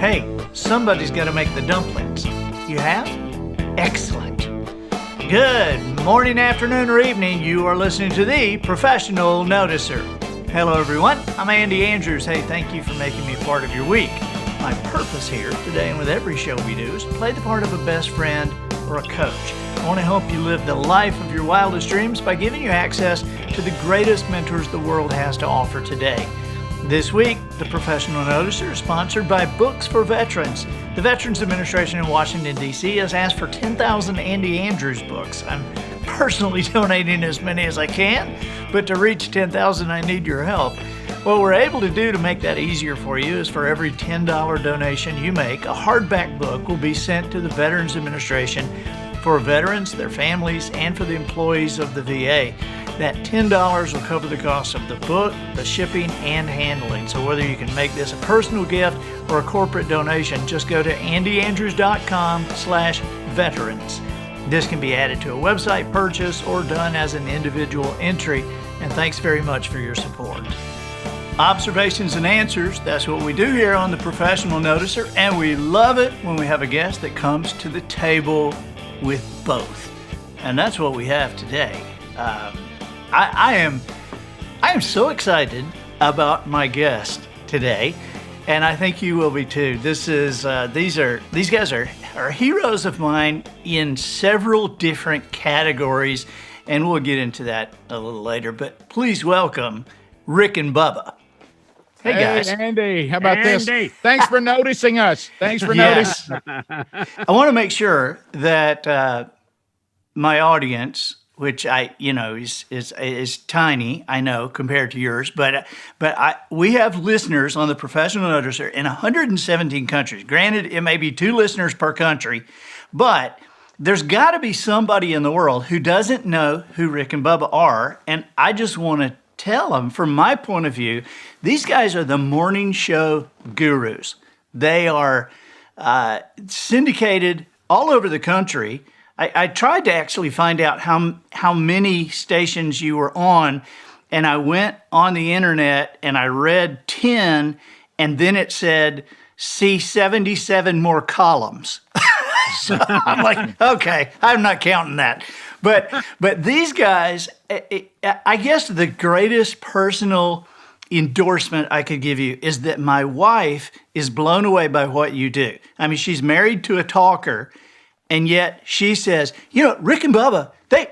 Hey, somebody's got to make the dumplings. You have? Excellent. Good morning, afternoon, or evening. You are listening to the Professional Noticer. Hello, everyone. I'm Andy Andrews. Hey, thank you for making me part of your week. My purpose here today and with every show we do is to play the part of a best friend or a coach. I want to help you live the life of your wildest dreams by giving you access to the greatest mentors the world has to offer today. This week, the Professional Noticer is sponsored by Books for Veterans. The Veterans Administration in Washington, D.C. has asked for 10,000 Andy Andrews books. I'm personally donating as many as I can, but to reach 10,000, I need your help. What we're able to do to make that easier for you is for every $10 donation you make, a hardback book will be sent to the Veterans Administration for veterans, their families, and for the employees of the VA. That $10 will cover the cost of the book, the shipping, and handling. So whether you can make this a personal gift or a corporate donation, just go to andyandrews.com/veterans. This can be added to a website purchase or done as an individual entry. And thanks very much for your support. Observations and answers, that's what we do here on the Professional Noticer, and we love it when we have a guest that comes to the table with both. And that's what we have today. I am so excited about my guest today, and I think you will be too. These guys are heroes of mine in several different categories, and we'll get into that a little later. But please welcome Rick and Bubba. Hey guys. Andy, how about this? Thanks for noticing us. Thanks for noticing. I want to make sure that my audience, which is tiny, I know, compared to yours, but we have listeners on the Professional Noticer in 117 countries. Granted, it may be 2 listeners per country, but there's got to be somebody in the world who doesn't know who Rick and Bubba are, and I just want to tell them, from my point of view, these guys are the morning show gurus. They are syndicated all over the country. I tried to actually find out how many stations you were on, and I went on the internet and I read 10, and then it said, see 77 more columns. So I'm like, okay, I'm not counting that. But these guys, I guess the greatest personal endorsement I could give you is that my wife is blown away by what you do. I mean, she's married to a talker, and yet she says, Rick and Bubba, they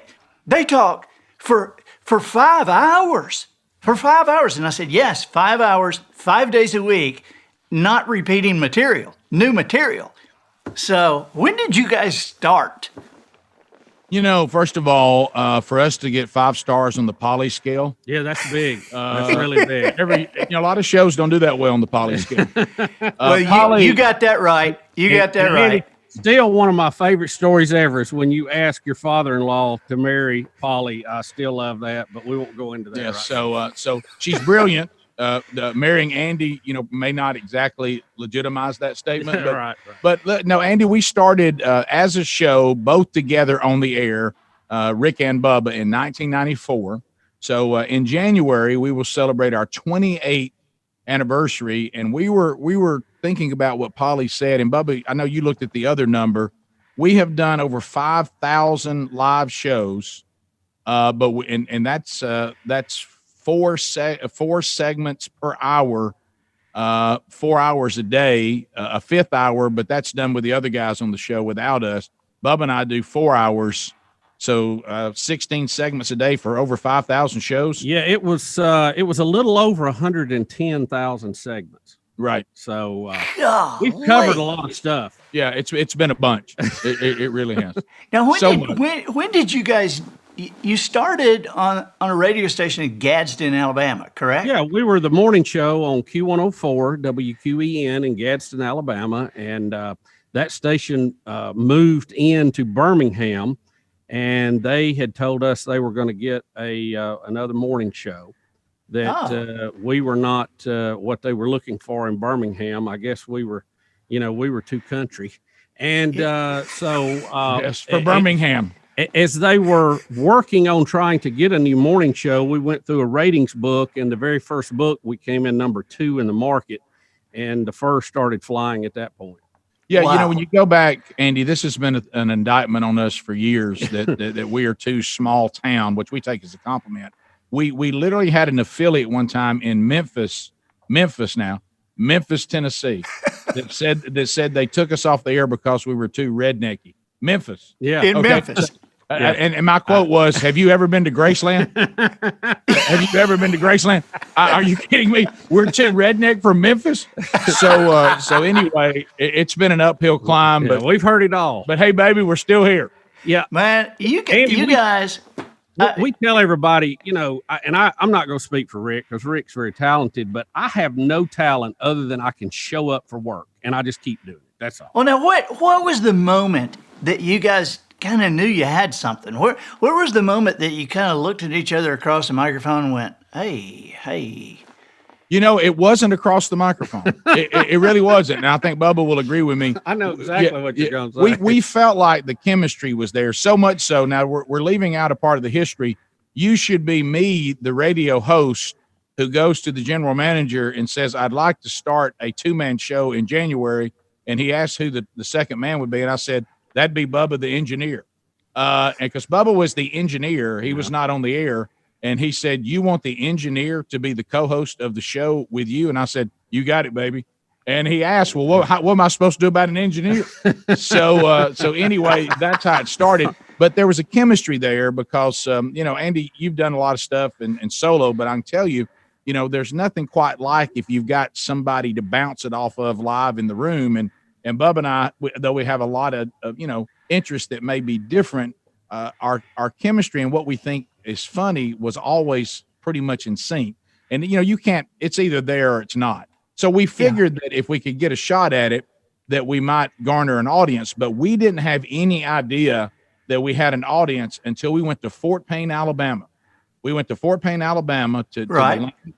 talk for 5 hours. For 5 hours. And I said, yes, 5 hours, 5 days a week, not repeating material, new material. So when did you guys start? First of all, for us to get 5 stars on the Poly scale. Yeah, that's big. That's really big. A lot of shows don't do that well on the Poly scale. Well, you got that right. You got that right. Still, one of my favorite stories ever is when you ask your father-in-law to marry Polly. I still love that, but we won't go into that. Yeah, right so she's brilliant. Marrying Andy, may not exactly legitimize that statement. But, right. But no, Andy, we started as a show, both together on the air, Rick and Bubba in 1994. So in January, we will celebrate our 28th anniversary, and we were thinking about what Polly said. And Bubba, I know you looked at the other number. We have done over 5,000 live shows, and that's 4 segments per hour, 4 hours a day, a 5th hour, but that's done with the other guys on the show without us. Bubba and I do 4 hours, so 16 segments a day for over 5,000 shows. Yeah, it was a little over 110,000 segments. Right. So we've covered a lot of stuff. Yeah, it's been a bunch. It really has. Now, when did you guys? You started on a radio station in Gadsden, Alabama, correct? Yeah, we were the morning show on Q104 WQEN in Gadsden, Alabama, and that station moved into Birmingham, and they had told us they were going to get another morning show. That we were not what they were looking for in Birmingham. I guess we were too country, and yes, for Birmingham. As they were working on trying to get a new morning show, we went through a ratings book, and the very first book we came in number 2 in the market. and the first started flying at that point. Yeah, Wow. when you go back, Andy, this has been an indictment on us for years that we are too small town, which we take as a compliment. We literally had an affiliate one time in Memphis, Tennessee, that said they took us off the air because we were too rednecky. Memphis. Yeah. In Memphis. And my quote was, "Have you ever been to Graceland? Have you ever been to Graceland? Are you kidding me? We're too redneck for Memphis." So anyway, it's been an uphill climb, but we've heard it all. But hey, baby, we're still here. Yeah, Man, you Andy, guys. We tell everybody, I'm not going to speak for Rick because Rick's very talented, but I have no talent other than I can show up for work, and I just keep doing it. That's all. Well, now what was the moment that you guys kind of knew you had something? Where was the moment that you kind of looked at each other across the microphone and went, hey? It wasn't across the microphone. It really wasn't. And I think Bubba will agree with me. I know exactly what you're going to say. We felt like the chemistry was there, so much so. Now we're leaving out a part of the history. You should be me, the radio host, who goes to the general manager and says, "I'd like to start a 2-man show in January." And he asked who the second man would be. And I said, "That'd be Bubba, the engineer." And because Bubba was the engineer, he was not on the air. And he said, "You want the engineer to be the co-host of the show with you?" And I said, "You got it, baby." And he asked, "Well, what am I supposed to do about an engineer?" So anyway, that's how it started. But there was a chemistry there because, Andy, you've done a lot of stuff in solo, but I can tell you, there's nothing quite like if you've got somebody to bounce it off of live in the room. And Bubba and I, though we have a lot of interests that may be different, our chemistry and what we think is funny was always pretty much in sync. And, you can't, it's either there or it's not. So we figured that if we could get a shot at it, that we might garner an audience, but we didn't have any idea that we had an audience until we went to Fort Payne, Alabama. We went to Fort Payne, Alabama to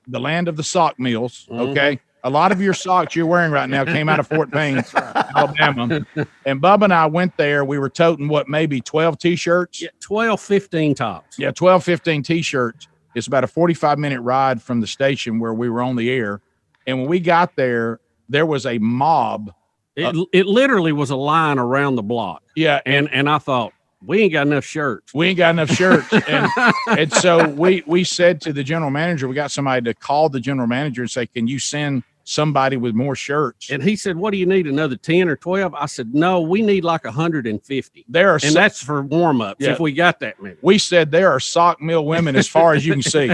the land of the sock mills. Okay. A lot of your socks you're wearing right now came out of Fort Payne, Alabama. And Bubba and I went there. We were toting maybe 12 T-shirts? Yeah, 12, 15 tops. Yeah, 12, 15 T-shirts. It's about a 45-minute ride from the station where we were on the air. And when we got there, there was a mob. It literally was a line around the block. Yeah. And I thought, we ain't got enough shirts. And so we said to the general manager, we got somebody to call the general manager and say, "Can you send somebody with more shirts?" And he said, "What do you need, another 10 or 12? I said, "No, we need like 150. And that's for warm-ups, if we got that many. We said there are sock mill women as far as you can see.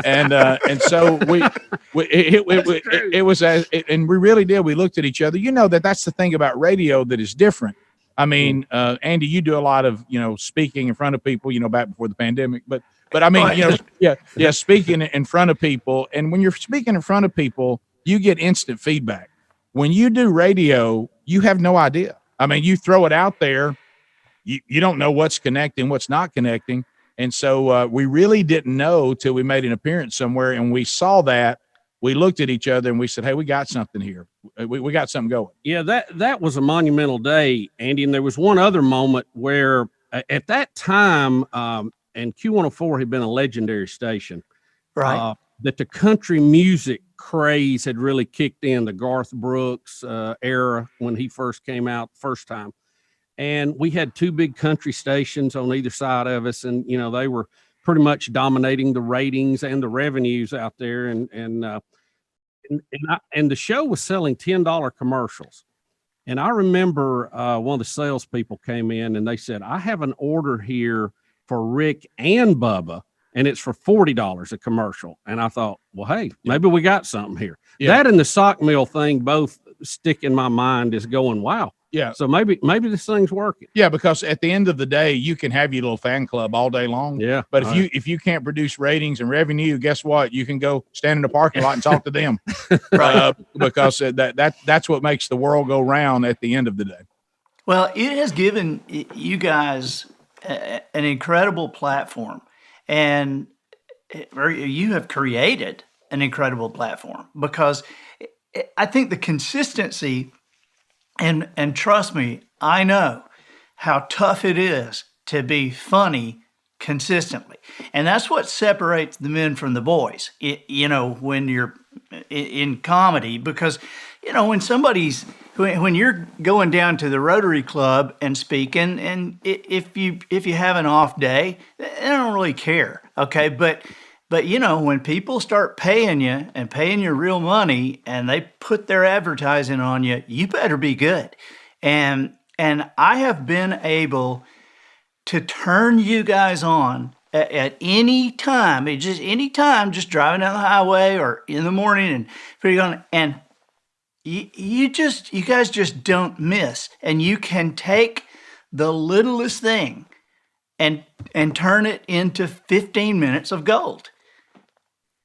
And so it was, and we really did. We looked at each other. That's the thing about radio that is different. I mean, Andy, you do a lot of, speaking in front of people, back before the pandemic, but I mean, speaking in front of people. And when you're speaking in front of people, you get instant feedback. When you do radio, you have no idea. I mean, you throw it out there, you don't know what's connecting, what's not connecting. And so we really didn't know till we made an appearance somewhere and we saw that. We looked at each other and we said, "Hey, we got something here. We got something going." Yeah, that was a monumental day, Andy. And there was one other moment where at that time, and Q104 had been a legendary station. Right. That the country music craze had really kicked in, the Garth Brooks era when he first came out first time. And we had two big country stations on either side of us. And, they were pretty much dominating the ratings and the revenues out there. And the show was selling $10 commercials. And I remember one of the salespeople came in and they said, "I have an order here for Rick and Bubba, and it's for $40 a commercial." And I thought, well, hey, maybe we got something here. Yeah. That and the sock mill thing both stick in my mind as going, wow. Yeah. So maybe this thing's working. Yeah, because at the end of the day, you can have your little fan club all day long. Yeah. But if you can't produce ratings and revenue, guess what? You can go stand in the parking lot and talk to them. Right. Because that's what makes the world go round at the end of the day. Well, it has given you guys an incredible platform, and you have created an incredible platform because I think the consistency. And trust me, I know how tough it is to be funny consistently. And that's what separates the men from the boys, when you're in comedy, because when you're going down to the Rotary Club and speaking, and if you have an off day, they don't really care. Okay, but when people start paying you and paying you real money, and they put their advertising on you, you better be good. And I have been able to turn you guys on at any time, just driving down the highway or in the morning, and putting on, and you guys just don't miss. And you can take the littlest thing and turn it into 15 minutes of gold.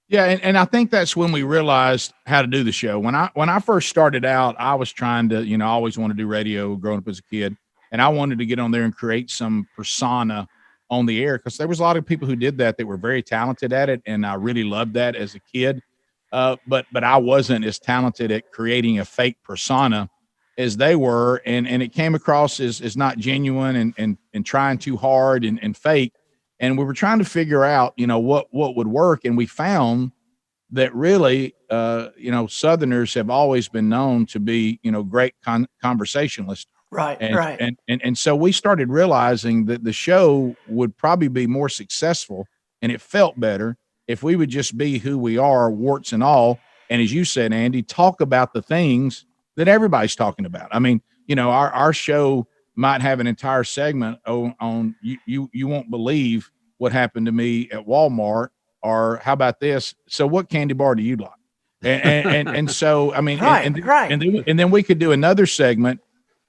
Yeah, and I think that's when we realized how to do the show. When I first started out, I was trying to, I always wanted to do radio growing up as a kid, and I wanted to get on there and create some persona on the air, because there was a lot of people who did that were very talented at it, and I really loved that as a kid. But I wasn't as talented at creating a fake persona as they were, and it came across as not genuine and trying too hard and fake. And we were trying to figure out, what would work. And we found that really, Southerners have always been known to be, great conversationalists. Right. And so we started realizing that the show would probably be more successful, and it felt better if we would just be who we are, warts and all. And as you said, Andy, talk about the things that everybody's talking about. I mean, our show might have an entire segment on you won't believe what happened to me at Walmart, or how about this? So what candy bar do you like? And so, I mean, right. And then we could do another segment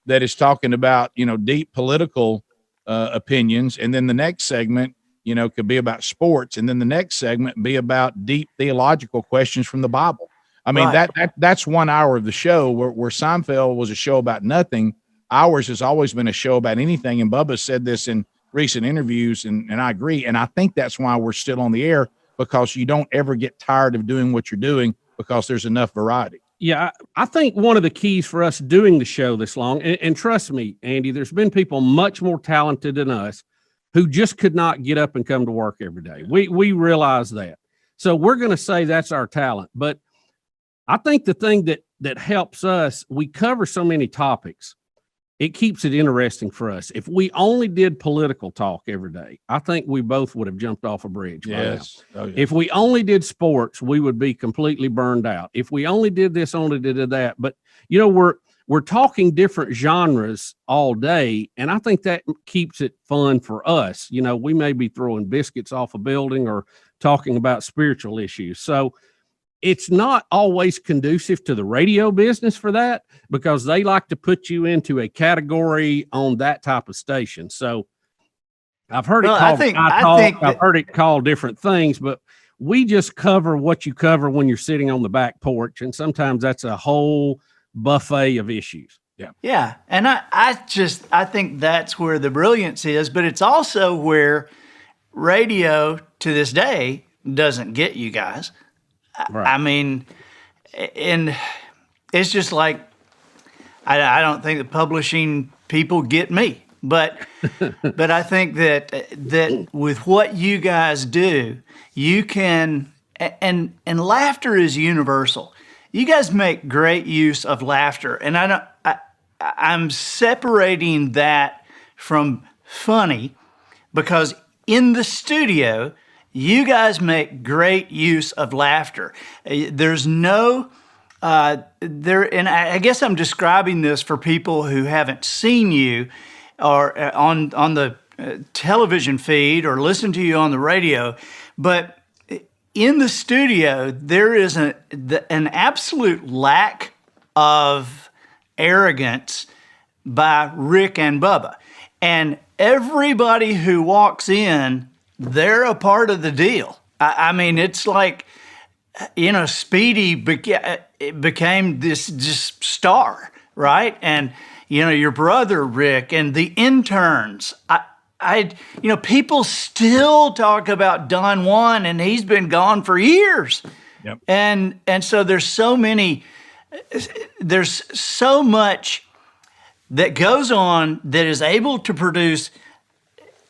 that is talking about, deep political opinions. And then the next segment, could be about sports. And then the next segment be about deep theological questions from the Bible. I mean, right. that's 1 hour of the show, where Seinfeld was a show about nothing. Ours has always been a show about anything. And Bubba said this in recent interviews, and I agree. And I think that's why we're still on the air, because you don't ever get tired of doing what you're doing, because there's enough variety. Yeah, I think one of the keys for us doing the show this long, and trust me, Andy, there's been people much more talented than us who just could not get up and come to work every day. We realize that. So we're going to say that's our talent. But I think the thing that helps us, we cover so many topics. It keeps it interesting for us. If we only did political talk every day, I think we both would have jumped off a bridge. Yes. Oh, yeah. If we only did sports, we would be completely burned out. If we only did this, only did that. But, we're talking different genres all day, and I think that keeps it fun for us. We may be throwing biscuits off a building or talking about spiritual issues. So it's not always conducive to the radio business for that, because they like to put you into a category on that type of station. So I've heard I've heard it called different things, but we just cover what you cover when you're sitting on the back porch. And sometimes that's a whole buffet of issues. Yeah. Yeah. And I think that's where the brilliance is, but it's also where radio to this day doesn't get you guys. Right. I mean, and it's just like, I don't think the publishing people get me, but I think that with what you guys do, you can, and laughter is universal. You guys make great use of laughter, and I'm separating that from funny, because in the studio, you guys make great use of laughter. There's no and I guess I'm describing this for people who haven't seen you or on the television feed or listen to you on the radio, but in the studio there is an absolute lack of arrogance by Rick and Bubba, and everybody who walks in, they're a part of the deal. I mean, it's like, Speedy became this just star, right? And, your brother, Rick, and the interns. People still talk about Don Juan, and he's been gone for years. Yep. And so there's so much that goes on that is able to produce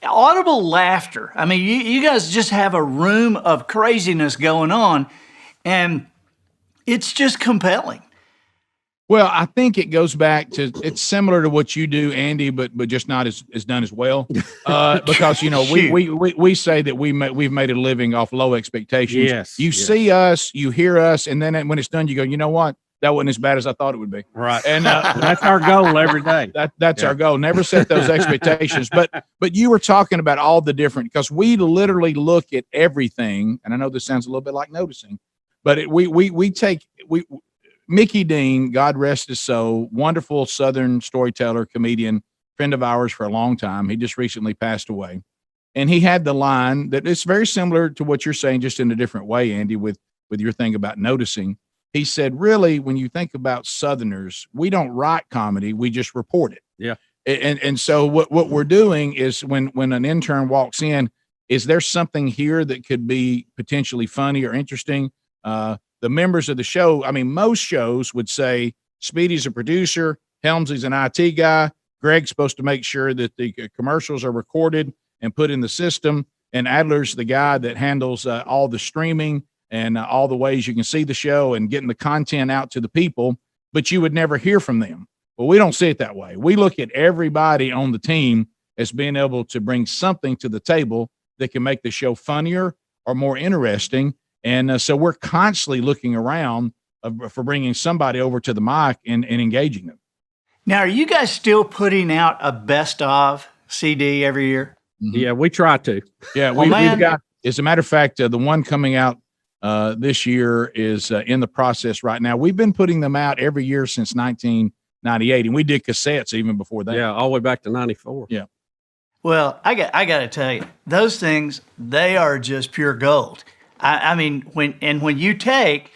audible laughter. I mean, you guys just have a room of craziness going on, and it's just compelling. Well, I think it goes back to it's similar to what you do, Andy, but just not as done as well. Because we say that we've made a living off low expectations. Yes, you see us, you hear us, and then when it's done, you go, you know what? That wasn't as bad as I thought it would be. Right, and that's our goal every day. That's our goal. Never set those expectations. But you were talking about all the different because we literally look at everything, and I know this sounds a little bit like noticing, but we take Mickey Dean, God rest his soul, wonderful Southern storyteller, comedian, friend of ours for a long time. He just recently passed away. And he had the line that it's very similar to what you're saying, just in a different way, Andy, with your thing about noticing. He said, really, when you think about Southerners, we don't write comedy, we just report it. Yeah. And so what we're doing is when an intern walks in, is there something here that could be potentially funny or interesting? The members of the show, I mean, most shows would say Speedy's a producer, Helmsley's an IT guy, Greg's supposed to make sure that the commercials are recorded and put in the system, and Adler's the guy that handles all the streaming and all the ways you can see the show and getting the content out to the people, but you would never hear from them. Well, we don't see it that way. We look at everybody on the team as being able to bring something to the table that can make the show funnier or more interesting. And so we're constantly looking around for bringing somebody over to the mic and engaging them. Now, are you guys still putting out a best of CD every year? Mm-hmm. Yeah, we try to. Yeah, we've got, as a matter of fact, the one coming out this year is in the process right now. We've been putting them out every year since 1998, and we did cassettes even before that. Yeah, all the way back to 94. Yeah. Well, I got to tell you, those things, they are just pure gold. I mean, when you take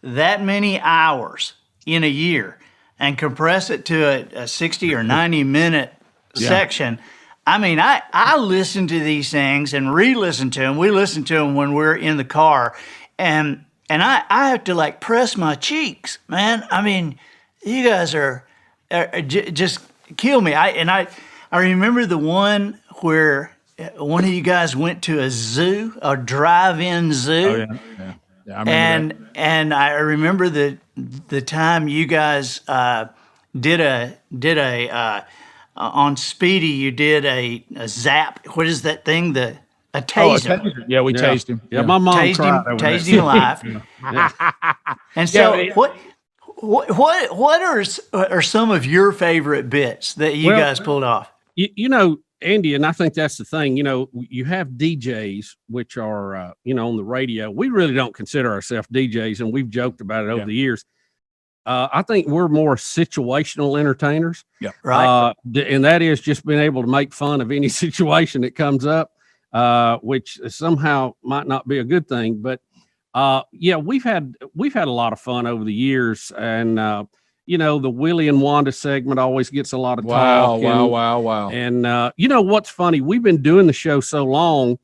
that many hours in a year and compress it to a 60 or 90 minute section, I mean, I listen to these things and re-listen to them. We listen to them when we're in the car, and I have to like press my cheeks, man. I mean, you guys are just kill me. I remember the one where one of you guys went to a zoo, a drive-in zoo. Oh, yeah, I remember that. And I remember the time you guys did a on Speedy, you did a zap. What is that thing? A taser. A taser. Yeah, we tased him. Yeah, my mom tased him live. And so what are some of your favorite bits that you guys pulled off? You know, Andy, and I think that's the thing, you know, you have DJs, which are, on the radio. We really don't consider ourselves DJs, and we've joked about it over the years. I think we're more situational entertainers. Yeah. Right. And that is just being able to make fun of any situation that comes up, which somehow might not be a good thing. But we've had a lot of fun over the years, and the Willie and Wanda segment always gets a lot of talk. Wow. And what's funny? We've been doing the show so long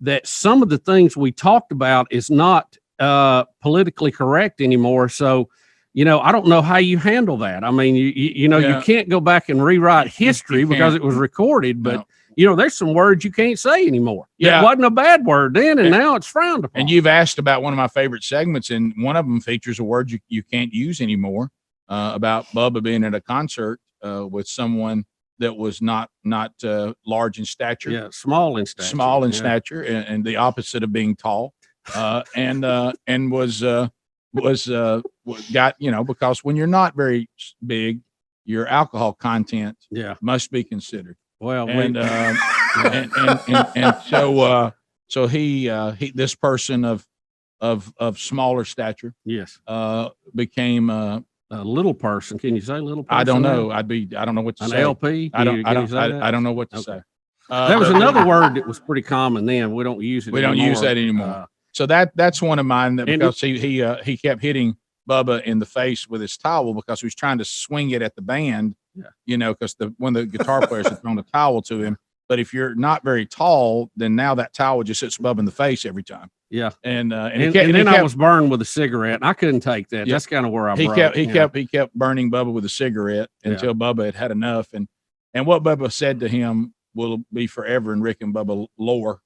that some of the things we talked about is not politically correct anymore. So, I don't know how you handle that. I mean, you can't go back and rewrite history because it was recorded, but there's some words you can't say anymore. Yeah. It wasn't a bad word then, and now it's frowned upon. And you've asked about one of my favorite segments, and one of them features a word you can't use anymore, about Bubba being at a concert with someone that was not large in stature. Yeah, small in stature. And the opposite of being tall. And was got, because when you're not very big, your alcohol content must be considered. Well, so he this person of smaller stature, became a little person. Can you say little person? I don't know. I don't know what to say. An LP? I don't know what to say. That was another word that was pretty common then. We don't use it. We don't use that anymore. So that's one of mine, that because he kept hitting Bubba in the face with his towel because he was trying to swing it at the band. Because one of the guitar players had thrown a towel to him. But if you're not very tall, then now that towel just hits Bubba in the face every time. Yeah. And then I was burned with a cigarette, and I couldn't take that. That's kind of where I broke. He kept burning Bubba with a cigarette until Bubba had enough. And what Bubba said to him will be forever in Rick and Bubba lore.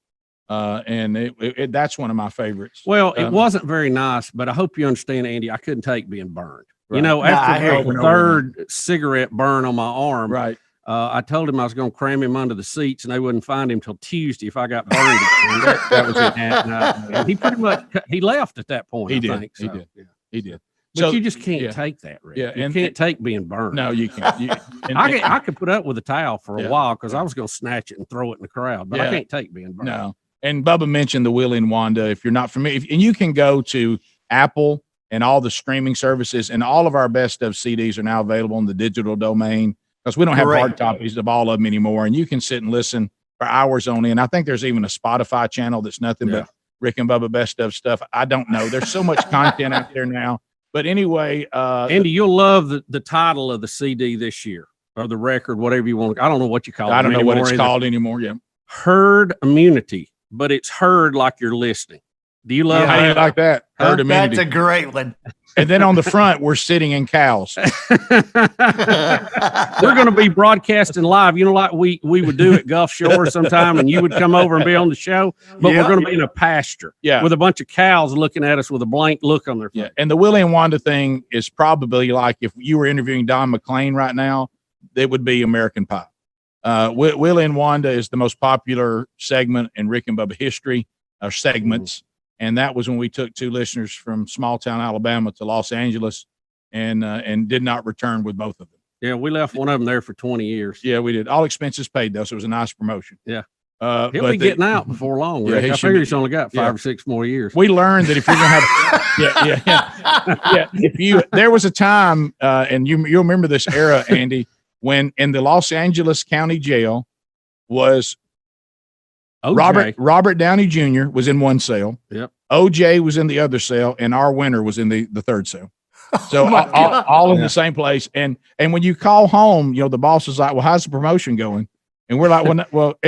And that's one of my favorites. Well, it wasn't very nice, but I hope you understand, Andy, I couldn't take being burned. You know, I after hear the you. third cigarette burn on my arm, Right. I told him I was going to cram him under the seats, and they wouldn't find him till Tuesday if I got burned. And that was it. And he pretty much he left at that point. He did. I think. He So, did. yeah. He did. But So you just can't yeah. take that, Rick. Yeah, You can't take being burned. No, you can't. I could put up with a towel for a Yeah. while because I was going to snatch it and throw it in the crowd, but I Yeah. can't take being burned. No. And Bubba mentioned the Willie and Wanda. If you're not familiar, and you can go to Apple and all the streaming services, and all of our best of CDs are now available in the digital domain because we don't have Great. hard copies of all of them anymore. And you can sit and listen for hours on end. I think there's even a Spotify channel that's nothing but Rick and Bubba best of stuff. I don't know. There's so much content out there now. But anyway, Andy, you'll love the title of the CD this year or the record, whatever you want. I don't know what you call it. I don't know what it's either. called anymore. Yeah. Herd immunity, but it's heard like you're listening. Do you love How do you that? like that? Herd immunity. That's a great one. And then on the front, we're sitting in cows. We're going to be broadcasting live. You know, like we would do at Gulf Shore sometime, and you would come over and be on the show. But Yeah. we're going to be in a pasture, Yeah. with a bunch of cows looking at us with a blank look on their face. Yeah. And the Willie and Wanda thing is probably like if you were interviewing Don McLean right now, it would be American Pie. Willie and Wanda is the most popular segment in Rick and Bubba history, or segments. And that was when we took two listeners from small town Alabama to Los Angeles and did not return with both of them. Yeah, we left one of them there for 20 years. Yeah, we did. All expenses paid, though, so it was a nice promotion. Yeah. He'll He'll be getting out before long. Yeah, Rick. he I should figure be. he's only got 5 Yeah. or 6 more years. We learned that if you're going to have, there was a time, and you'll remember this era, Andy, when in the Los Angeles County Jail was OJ. Robert Downy Jr. was in one cell. Yep. OJ was in the other cell, and our winner was in the third cell. So all in the same place. And when you call home, the boss is like, "Well, how's the promotion going?" And we're like,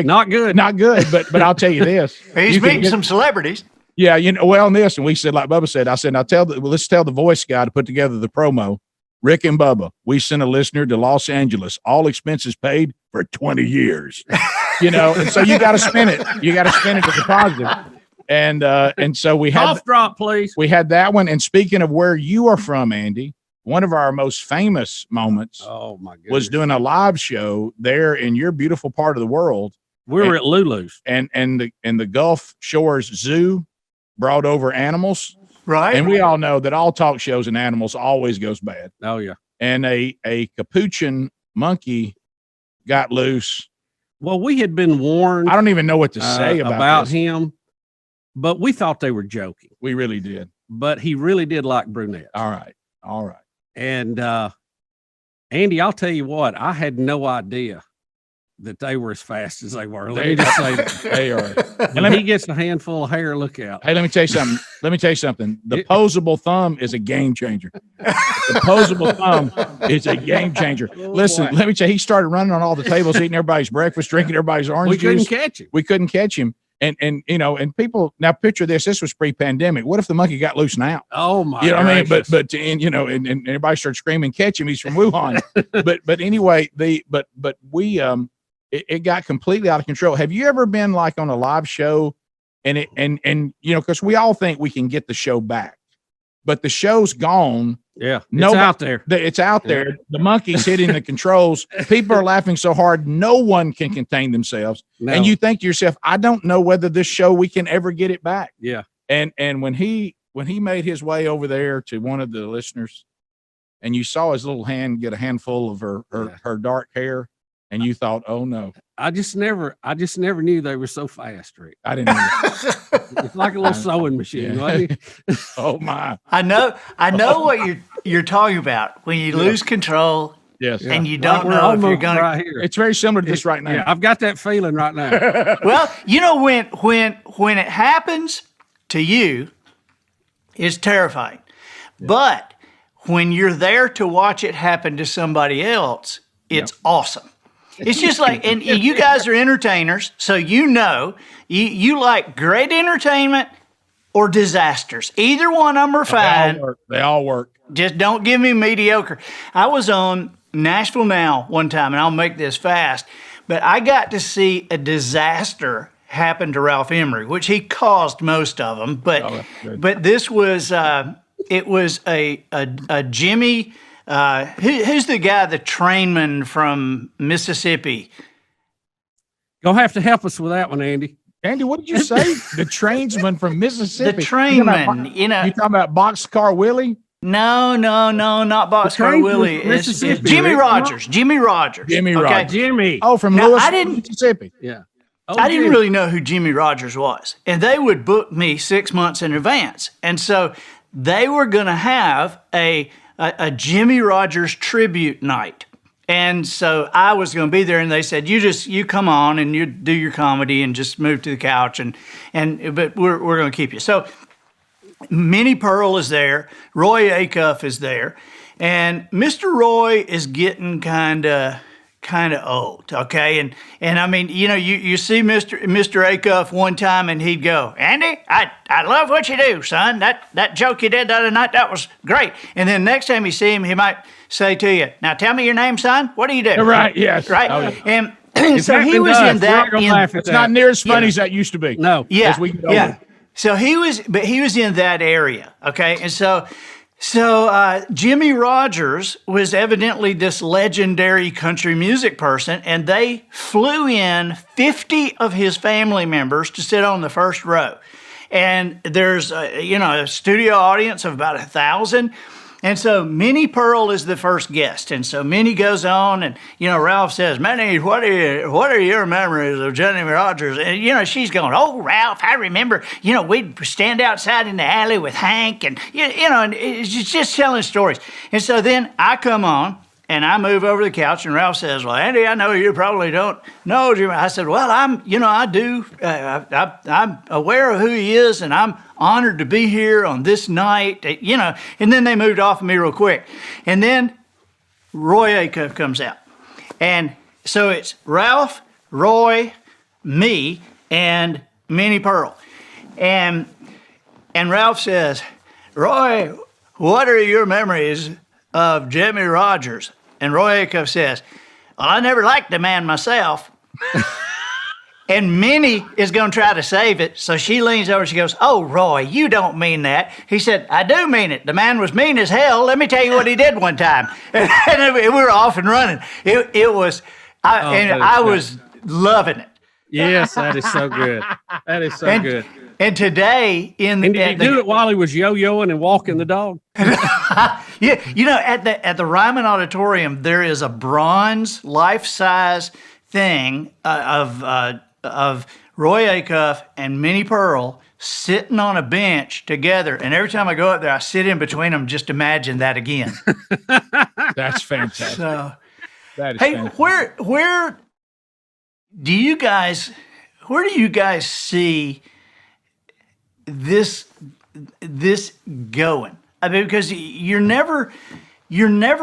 Not good. not good." But I'll tell you this: He's you can meeting some celebrities. yeah, in this, and we said, like Bubba said, I said, let's tell the voice guy to put together the promo. Rick and Bubba, we sent a listener to Los Angeles, all expenses paid for 20 years. And so you got to spin it. You got to spin it as a positive. And so we had Cough drop, please. we had that one. And speaking of where you are from, Andy, one of our most famous moments Oh my goodness. was doing a live show there in your beautiful part of the world. We were at Lulu's. And the Gulf Shores Zoo brought over animals. Right. And we all know that all talk shows and animals always goes bad. Oh yeah. And a capuchin monkey got loose. Well, we had been warned I don't even know what to say about this. him, but we thought they were joking. We really did. But he really did like brunettes. All right. And Andy, I'll tell you what, I had no idea that they were as fast as they were. Let me just say that. They are. When he gets a handful of hair, look out. Hey, let me tell you something. The posable thumb is a game changer. The posable thumb is a game changer. Listen, boy. let me tell you, he started running on all the tables, eating everybody's breakfast, drinking everybody's orange We couldn't juice. catch him. We couldn't catch him. And people now picture this. This was pre-pandemic. What if the monkey got loose now? Oh my! You know what I mean? gracious. And everybody started screaming, "Catch him! He's from Wuhan." but anyway, it got completely out of control. Have you ever been like on a live show, and because we all think we can get the show back, but the show's gone. Yeah, it's Nobody- out there. It's out there. The monkey's hitting the controls. People are laughing so hard, no one can contain themselves. No. And you think to yourself, I don't know whether this show we can ever get it back. Yeah. And when he made his way over there to one of the listeners, and you saw his little hand get a handful of her dark hair, and you thought, oh no, I just never knew they were so fast, Rick. I didn't know. It's like a little sewing machine, Yeah. wasn't it? Oh my. I know what you're talking about when you lose control Yes. and you Like don't we're know if you're almost going to. right here. It's very similar to this right now. Yeah, I've got that feeling right now. Well, when it happens to you, it's terrifying. But when you're there to watch it happen to somebody else, it's awesome. It's just like, and you guys are entertainers, so you you like great entertainment or disasters. Either one of them are fine. They all work. Just don't give me mediocre. I was on Nashville Now one time, and I'll make this fast, but I got to see a disaster happen to Ralph Emery, which he caused most of them. that's good. But this was it was a Jimmy. Who's the guy, the trainman from Mississippi? You'll have to help us with that one, Andy. Andy, what did you say? The trainsman from Mississippi. The trainman, you talking about Boxcar Willie? No, not Boxcar Willie. It's Jimmy Rogers. Jimmy Rogers. Jimmy Rogers. Jimmy. Oh, from Louisville, Mississippi. Yeah. I didn't really know who Jimmy Rogers was. And they would book me 6 months in advance. And so they were going to have a Jimmy Rogers tribute night. And so I was going to be there, and they said, you come on and you do your comedy and just move to the couch, but we're going to keep you. So Minnie Pearl is there, Roy Acuff is there, and Mr. Roy is getting kind of old, okay? And I mean, you see Mr. Acuff one time, and he'd go, Andy, I love what you do, son. That joke you did the other night, that was great. And then next time you see him, he might say to you, now tell me your name, son. What do you do? Right, yes. Right? Oh, yeah. And so he was in that. It's not near as funny as that used to be. No. Yeah, as we get older. So he was in that area, okay? And so Jimmy Rogers was evidently this legendary country music person, and they flew in 50 of his family members to sit on the first row. And there's a studio audience of about 1,000. And so Minnie Pearl is the first guest. And so Minnie goes on, and, Ralph says, Minnie, what are your memories of Jimmy Rogers? And, she's going, oh, Ralph, I remember, we'd stand outside in the alley with Hank, and, and it's just telling stories. And so then I come on, and I move over the couch, and Ralph says, well, Andy, I know you probably don't know Jimmy. I said, well, I do. I'm aware of who he is, and I'm honored to be here on this night, And then they moved off of me real quick. And then Roy Acuff comes out. And so it's Ralph, Roy, me, and Minnie Pearl. And Ralph says, Roy, what are your memories of Jimmy Rogers? And Roy Acuff says, well, I never liked the man myself. And Minnie is going to try to save it. So she leans over and she goes, oh, Roy, you don't mean that. He said, I do mean it. The man was mean as hell. Let me tell you what he did one time. And we were off and running. I was loving it. Yes, that is so good. That is so good. And today did he do it while he was yo-yoing and walking the dog? Yeah, at the Ryman Auditorium, there is a bronze life-size thing of Roy Acuff and Minnie Pearl sitting on a bench together. And every time I go up there, I sit in between them. Just imagine that again. That's fantastic. So, that is fantastic. Where do you guys see this going? I mean, because you're never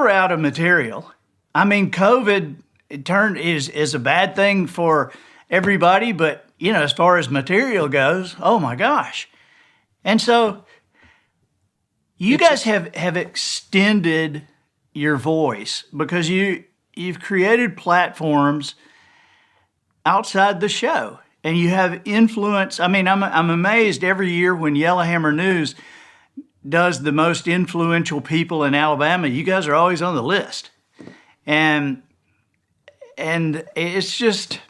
out of material. I mean, COVID is a bad thing for everybody, but as far as material goes, oh my gosh. And so you guys have extended your voice because you've created platforms outside the show, and you have influence. I mean, I'm amazed every year when Yellowhammer News does the most influential people in Alabama. You guys are always on the list, and it's just,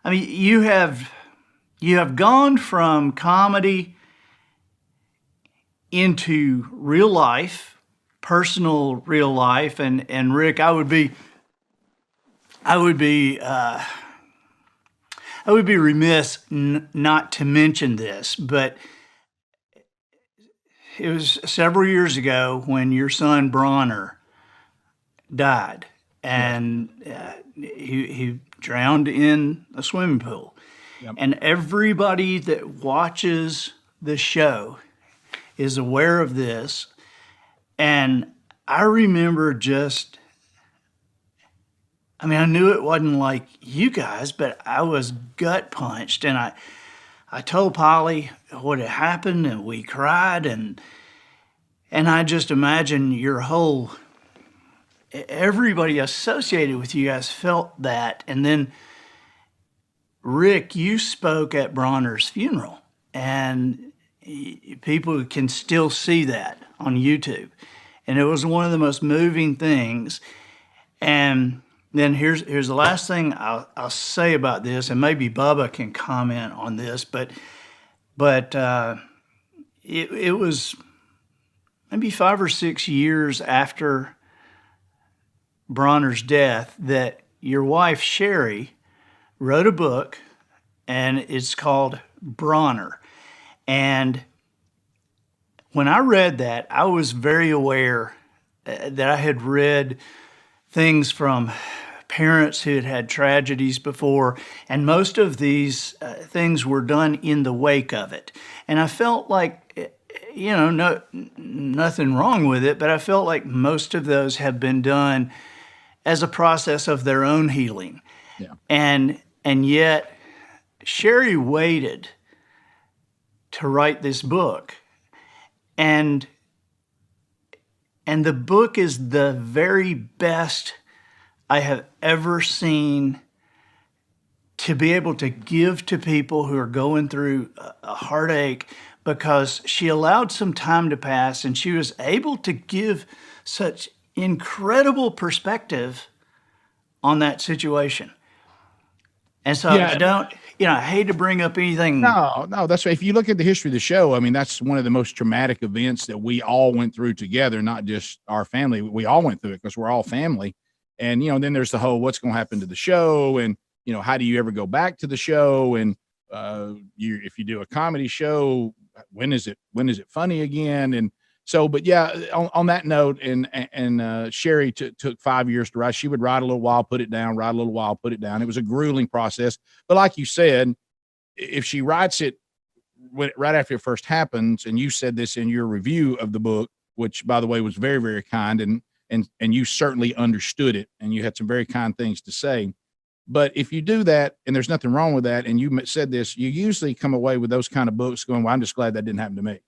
I mean, you have gone from comedy into real life, personal real life, and Rick, I would be remiss not to mention this, but it was several years ago when your son Bronner died, and he drowned in a swimming pool. Yep. And everybody that watches the show is aware of this. And I remember I knew it wasn't like you guys, but I was gut punched, and I told Polly what had happened, and we cried, and I just imagine everybody associated with you guys felt that. And then Rick, you spoke at Bronner's funeral, and people can still see that on YouTube. And it was one of the most moving things. And then here's the last thing I'll say about this, and maybe Bubba can comment on this, but it was maybe 5 or 6 years after Bronner's death that your wife, Sherri, wrote a book, and it's called Bronner. And when I read that, I was very aware that I had read things from parents who had had tragedies before, and most of these things were done in the wake of it. And I felt like, nothing wrong with it, but I felt like most of those have been done as a process of their own healing. Yeah. And yet, Sherri waited to write this book. And the book is the very best I have ever seen to be able to give to people who are going through a heartache, because she allowed some time to pass and she was able to give such incredible perspective on that situation. And so I hate to bring up anything. No, that's right. If you look at the history of the show, I mean, that's one of the most traumatic events that we all went through together, not just our family. We all went through it because we're all family. And, then there's the whole, what's going to happen to the show? And, how do you ever go back to the show? And if you do a comedy show, when is it funny again? And so, but yeah, on that note, and Sherri took 5 years to write. She would write a little while, put it down, write a little while, put it down. It was a grueling process. But like you said, if she writes it right after it first happens, and you said this in your review of the book, which by the way was very, very kind, and you certainly understood it, and you had some very kind things to say. But if you do that, and there's nothing wrong with that, and you said this, you usually come away with those kind of books going, well, I'm just glad that didn't happen to me.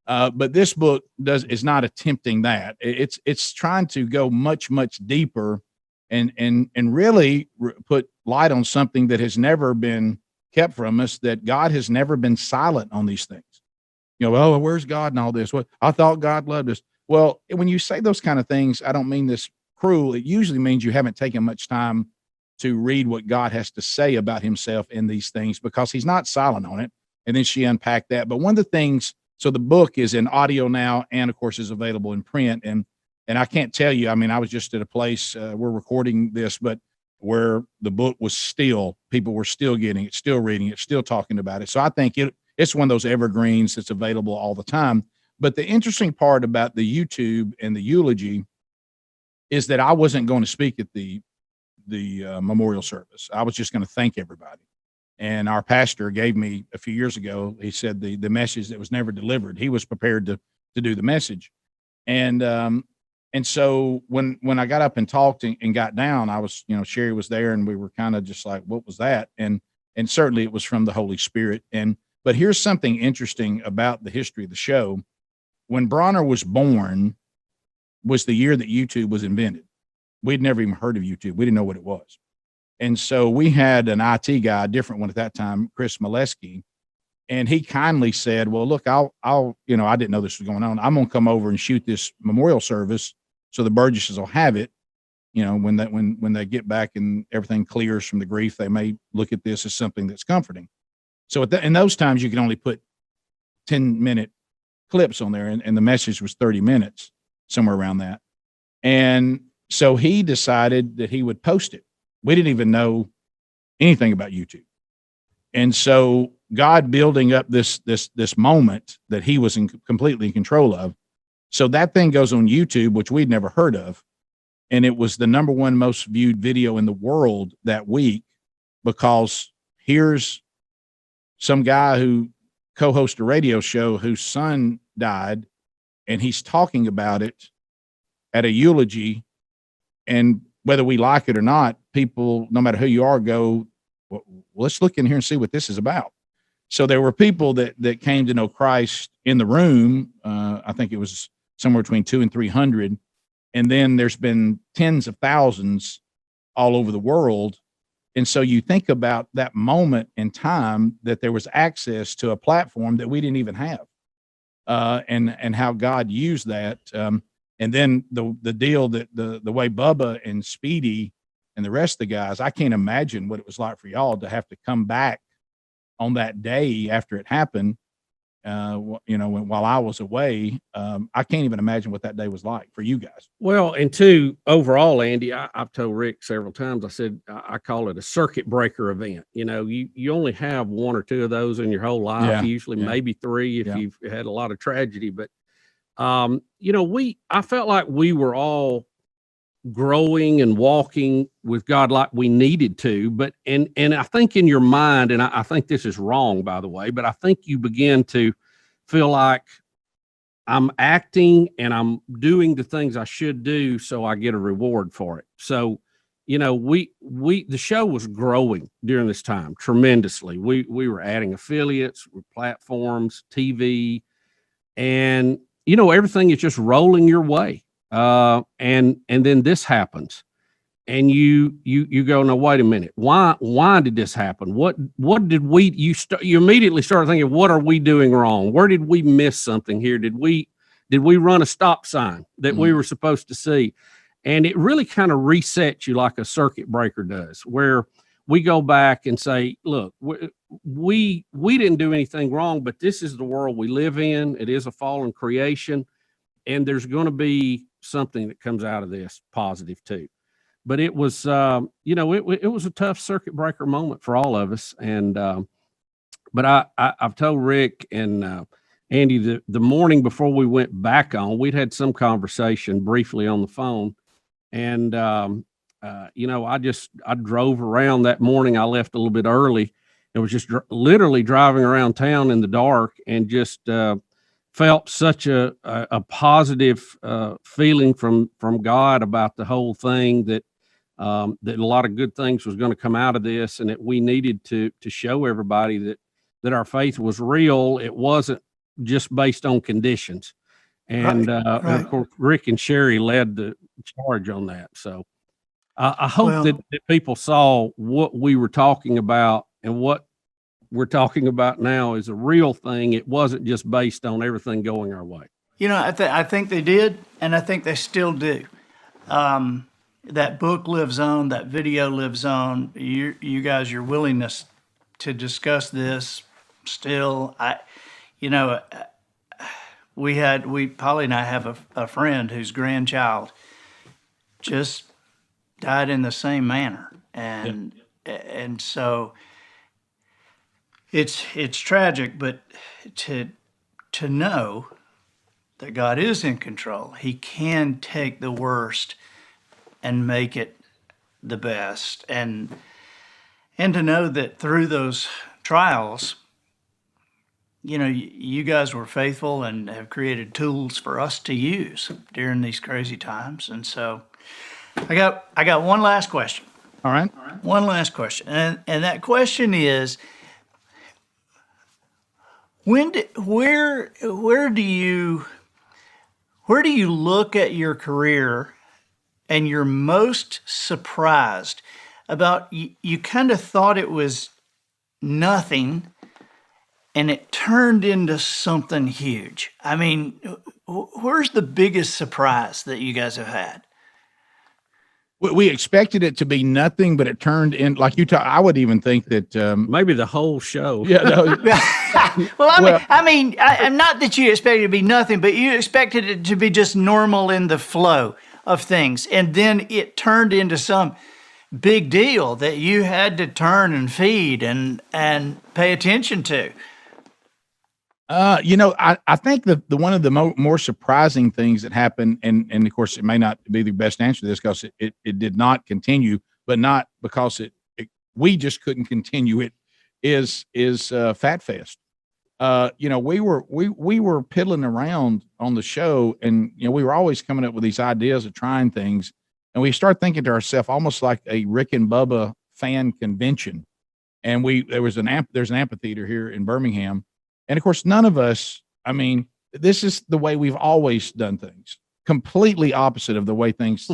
But this book is not attempting that. It's trying to go much, much deeper and really put light on something that has never been kept from us, that God has never been silent on these things. Well, where's God and all this? Well, I thought God loved us. Well, when you say those kind of things, I don't mean this cruel. It usually means you haven't taken much time to read what God has to say about himself in these things, because he's not silent on it. And then she unpacked that. But one of the things, so the book is in audio now, and of course is available in print. And I can't tell you, I mean, I was just at a place, we're recording this, but where the book was still, people were still getting it, still reading it, still talking about it. So I think it's one of those evergreens that's available all the time. But the interesting part about the YouTube and the eulogy is that I wasn't going to speak at the memorial service. I was just going to thank everybody. And our pastor gave me a few years ago, he said the message that was never delivered, he was prepared to do the message. And so when I got up and talked and got down, I was, Sherri was there, and we were kind of just like, what was that? And certainly it was from the Holy Spirit. But here's something interesting about the history of the show. When Bronner was born was the year that YouTube was invented. We'd never even heard of YouTube. We didn't know what it was. And so we had an IT guy, a different one at that time, Chris Molesky, and he kindly said, well, look, I'll, I didn't know this was going on. I'm going to come over and shoot this memorial service so the Burgesses will have it. When they get back and everything clears from the grief, they may look at this as something that's comforting. So in those times, you can only put 10-minute clips on there, and the message was 30 minutes, somewhere around that. And so he decided that he would post it. We didn't even know anything about YouTube. And so God building up this moment that he was completely in control of. So that thing goes on YouTube, which we'd never heard of. And it was the #1 most viewed video in the world that week, because here's some guy who co-hosts a radio show whose son died, and he's talking about it at a eulogy. And whether we like it or not, people, no matter who you are, go, well, let's look in here and see what this is about. So there were people that came to know Christ in the room. I think it was somewhere between 200 and 300. And then there's been tens of thousands all over the world. And so you think about that moment in time that there was access to a platform that we didn't even have, and how God used that. And then the deal that the way Bubba and Speedy and the rest of the guys, I can't imagine what it was like for y'all to have to come back on that day after it happened. While I was away, I can't even imagine what that day was like for you guys. Well, and two, overall, Andy, I've told Rick several times, I said, I call it a circuit breaker event. You only have one or two of those in your whole life, usually maybe three if you've had a lot of tragedy. But, I felt like we were all growing and walking with God like we needed to. But, and I think in your mind, and I think this is wrong, by the way, but I think you begin to feel like I'm acting and I'm doing the things I should do, so I get a reward for it. So, the show was growing during this time tremendously. We were adding affiliates, platforms, TV, and everything is just rolling your way. And then this happens, and you go, no, wait a minute. Why did this happen? What did you immediately started thinking, what are we doing wrong? Where did we miss something here? Did we run a stop sign that we were supposed to see? And it really kind of resets you like a circuit breaker does, where we go back and say, look, we didn't do anything wrong, but this is the world we live in. It is a fallen creation, and there's going to be something that comes out of this positive too. But it was, it was a tough circuit breaker moment for all of us. And, but I've told Rick and Andy the morning before we went back on, we'd had some conversation briefly on the phone. And, I drove around that morning. I left a little bit early and was just literally driving around town in the dark, and just felt such a positive feeling from God about the whole thing, that a lot of good things was going to come out of this, and that we needed to show everybody that our faith was real. It wasn't just based on conditions. And, right. and of course, Rick and Sherri led the charge on that. So I hope that people saw what we were talking about, and what we're talking about now is a real thing. It wasn't just based on everything going our way. I think they did, and I think they still do. That book lives on, that video lives on. You guys, your willingness to discuss this still, Polly and I have a friend whose grandchild just died in the same manner. And so it's tragic, but to know that God is in control, He can take the worst and make it the best. And to know that through those trials, you guys were faithful and have created tools for us to use during these crazy times. And so I got one last question. All right. One last question. And that question is, where do you look at your career and you're most surprised about? You kind of thought it was nothing, and it turned into something huge. I mean, where's the biggest surprise that you guys have had? We expected it to be nothing, but it turned in, like I would even think that maybe the whole show. Yeah. No. I'm not that you expected it to be nothing, but you expected it to be just normal in the flow of things, and then it turned into some big deal that you had to turn and feed and pay attention to. I think the one of the more surprising things that happened, and of course it may not be the best answer to this, because it did not continue, but not because we just couldn't continue it, is Fat Fest. We were piddling around on the show, and we were always coming up with these ideas of trying things, and we started thinking to ourselves almost like a Rick and Bubba fan convention. And there's an amphitheater here in Birmingham. And of course, none of us, this is the way we've always done things, completely opposite of the way things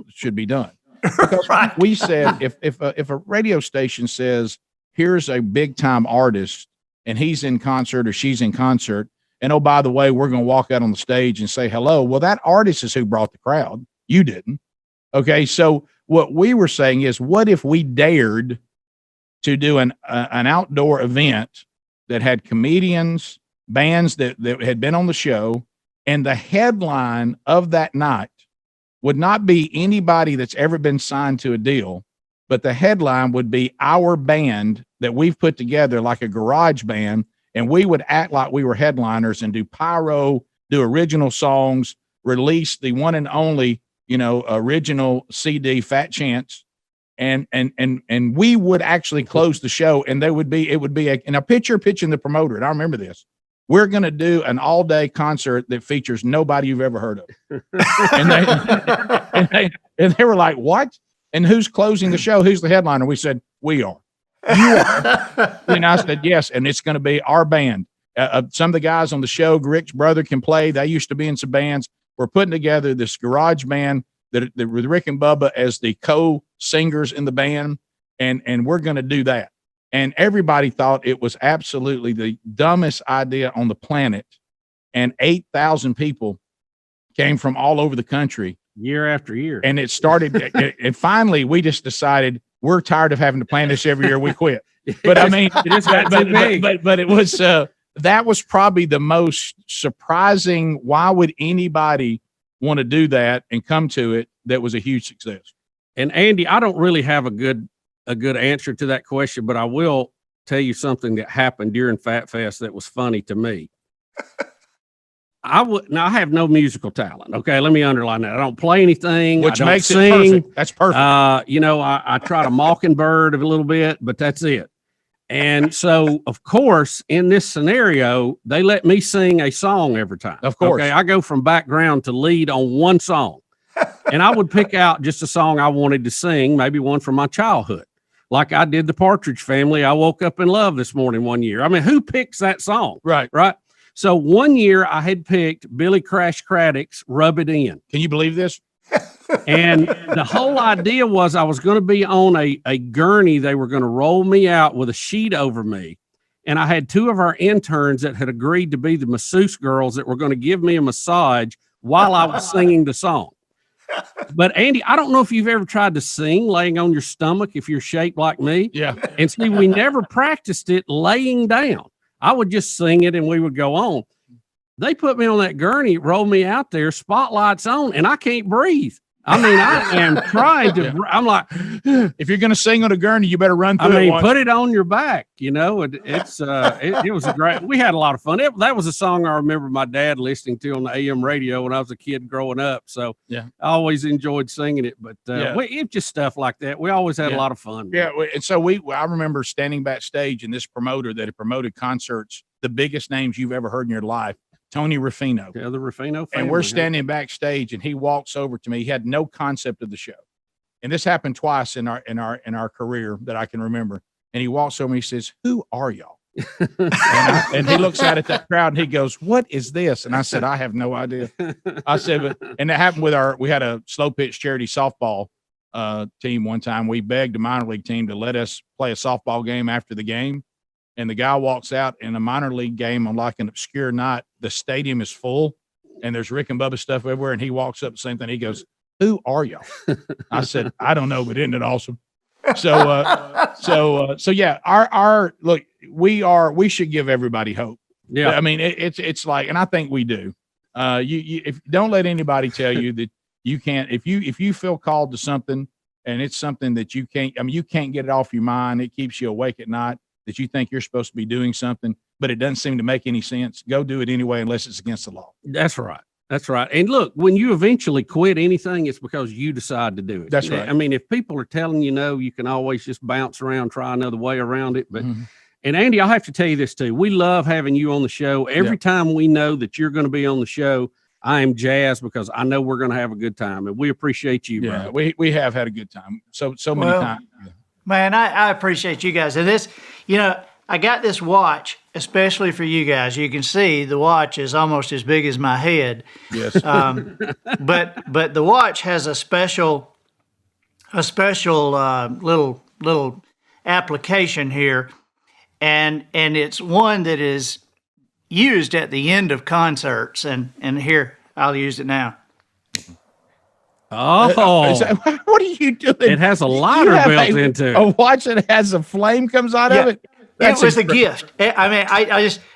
should be done. Because Right. we said if a radio station says, here's a big time artist and he's in concert or she's in concert, and oh, by the way, we're going to walk out on the stage and say hello. Well, that artist is who brought the crowd. You didn't. Okay. So what we were saying is, what if we dared to do an outdoor event that had comedians, bands that had been on the show, and the headline of that night would not be anybody that's ever been signed to a deal, but the headline would be our band that we've put together like a garage band, and we would act like we were headliners and do pyro, do original songs, release the one and only, original CD, Fat Chance, and we would actually close the show, and it would be a picture pitching the promoter, and I remember this. We're going to do an all-day concert that features nobody you've ever heard of. and they were like, what? And who's closing the show? Who's the headliner? We said, we are. You are. And I said, yes. And it's going to be our band. Some of the guys on the show, Rick's brother can play. They used to be in some bands. We're putting together this garage band that with Rick and Bubba as the co-singers in the band. And we're going to do that. And everybody thought it was absolutely the dumbest idea on the planet. And 8,000 people came from all over the country. Year after year. And it started, and finally we just decided we're tired of having to plan this every year. We quit. But I mean, it just got too big. But it was, that was probably the most surprising. Why would anybody want to do that and come to it? That was a huge success. And Andy, I don't really have a good answer to that question, but I will tell you something that happened during Fat Fest that was funny to me. I have no musical talent. Okay, let me underline that. I don't play anything. Which I don't makes sing. it perfect. That's perfect. I try to mockingbird a little bit, but that's it. And so, of course, in this scenario, they let me sing a song every time. Of course. Okay, I go from background to lead on one song. And I would pick out just a song I wanted to sing, maybe one from my childhood. Like I did the Partridge Family, I Woke Up in Love this morning one year. I mean, who picks that song? Right. So one year I had picked Billy Crash Craddock's Rub It In. Can you believe this? And the whole idea was I was going to be on a gurney. They were going to roll me out with a sheet over me. And I had two of our interns that had agreed to be the masseuse girls that were going to give me a massage while I was singing the song. But Andy, I don't know if you've ever tried to sing laying on your stomach if you're shaped like me. Yeah. And see, we never practiced it laying down. I would just sing it and we would go on. They put me on that gurney, rolled me out there, spotlights on, and I can't breathe. I mean, I am trying to, I'm like, if you're going to sing on a gurney, you better run through it. I mean, once. put it on your back, it was a great, we had a lot of fun. That was a song I remember my dad listening to on the AM radio when I was a kid growing up. So yeah, I always enjoyed singing it, but it's just stuff like that. We always had a lot of fun. Yeah. And so I remember standing backstage and this promoter that had promoted concerts, the biggest names you've ever heard in your life, Tony Ruffino. Yeah, the Ruffino family. And we're standing backstage and he walks over to me. He had no concept of the show. And this happened twice in our career that I can remember. And he walks over and he says, "Who are y'all?" and he looks out at that crowd and he goes, "What is this?" And I said, "I have no idea." I said, and that happened we had a slow pitch charity softball team one time. We begged a minor league team to let us play a softball game after the game. And the guy walks out in a minor league game on like an obscure night. The stadium is full and there's Rick and Bubba stuff everywhere. And he walks up the same thing. He goes, "Who are y'all?" I said, "I don't know, but isn't it awesome?" So yeah, our look, we should give everybody hope. Yeah. I mean, it's like, and I think we do. If don't let anybody tell you that you can't, if you feel called to something and it's something that you can't get it off your mind. It keeps you awake at night. That you think you're supposed to be doing something, but it doesn't seem to make any sense. Go do it anyway, unless it's against the law. That's right. That's right. And look, when you eventually quit anything, it's because you decide to do it. That's right. I mean, if people are telling you no, you can always just bounce around, try another way around it. But, and Andy, I'll have to tell you this too. We love having you on the show. Every time we know that you're going to be on the show, I am jazzed because I know we're going to have a good time, and we appreciate you, Yeah, bro. we have had a good time. So many times. Man, I appreciate you guys. And this, I got this watch especially for you guys. You can see the watch is almost as big as my head. Yes. But the watch has a special a special little application here, and it's one that is used at the end of concerts. And here, I'll use it now. Oh, what are you doing? it has a lighter built into it. A watch that has a flame comes out of it. It was a gift. I mean,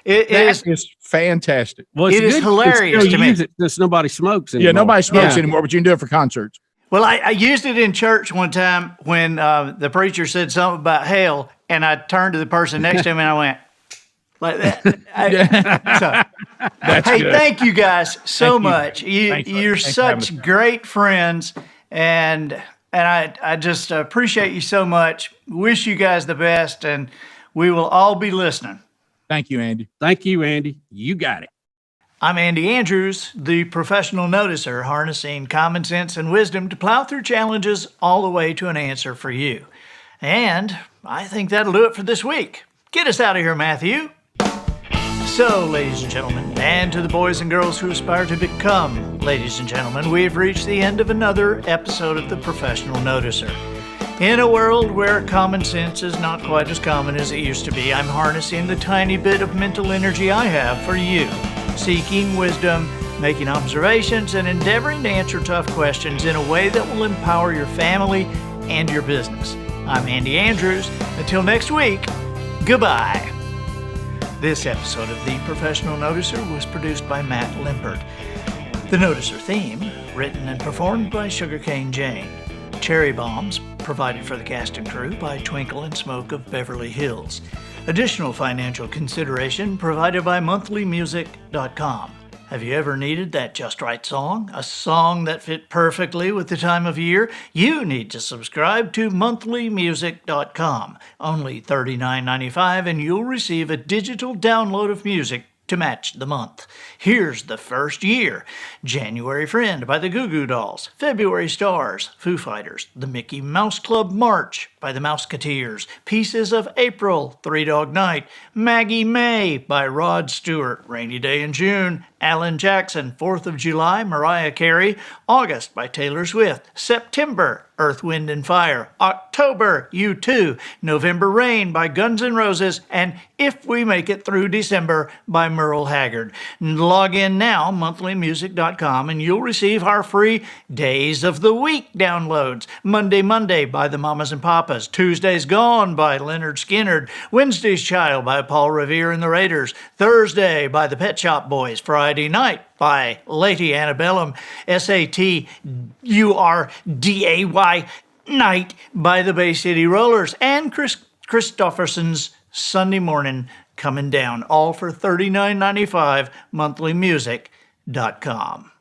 it is fantastic. Well, it is hilarious to me. Since nobody smokes anymore. Yeah, nobody smokes anymore, but you can do it for concerts. Well, I used it in church one time when the preacher said something about hell, and I turned to the person next to him and I went like that. Hey, good. Thank you guys so much. You're You're such great friends, and I just appreciate you so much. Wish you guys the best, and we will all be listening. Thank you, Andy. Thank you, Andy. You got it. I'm Andy Andrews, the professional noticer, harnessing common sense and wisdom to plow through challenges all the way to an answer for you. And I think that'll do it for this week. Get us out of here, Matthew. So, ladies and gentlemen, and to the boys and girls who aspire to become ladies and gentlemen, we have reached the end of another episode of The Professional Noticer. In a world where common sense is not quite as common as it used to be, I'm harnessing the tiny bit of mental energy I have for you, seeking wisdom, making observations, and endeavoring to answer tough questions in a way that will empower your family and your business. I'm Andy Andrews. Until next week, goodbye. This episode of The Professional Noticer was produced by Matt Limpert. The Noticer theme, written and performed by Sugarcane Jane. Cherry bombs, provided for the cast and crew by Twinkle and Smoke of Beverly Hills. Additional financial consideration provided by monthlymusic.com. Have you ever needed that just right song? A song that fit perfectly with the time of year? You need to subscribe to monthlymusic.com. Only $39.95 and you'll receive a digital download of music to match the month. Here's the first year. January Friend by the Goo Goo Dolls. February Stars, Foo Fighters. The Mickey Mouse Club March by the Mouseketeers. Pieces of April, Three Dog Night. Maggie May by Rod Stewart. Rainy Day in June, Alan Jackson. 4th of July, Mariah Carey. August by Taylor Swift. September, Earth, Wind and Fire. October, U2. November Rain by Guns N' Roses. And If We Make It Through December by Merle Haggard. Log in now, monthlymusic.com, and you'll receive our free Days of the Week downloads. Monday by the Mamas and Papas. Tuesday's Gone by Leonard Skinner. Wednesday's Child by Paul Revere and the Raiders. Thursday by the Pet Shop Boys. Friday Night by Lady Antebellum. SATURDAY Night by the Bay City Rollers. And Chris Christopherson's Sunday Morning Coming Down, all for $39.95, monthlymusic.com.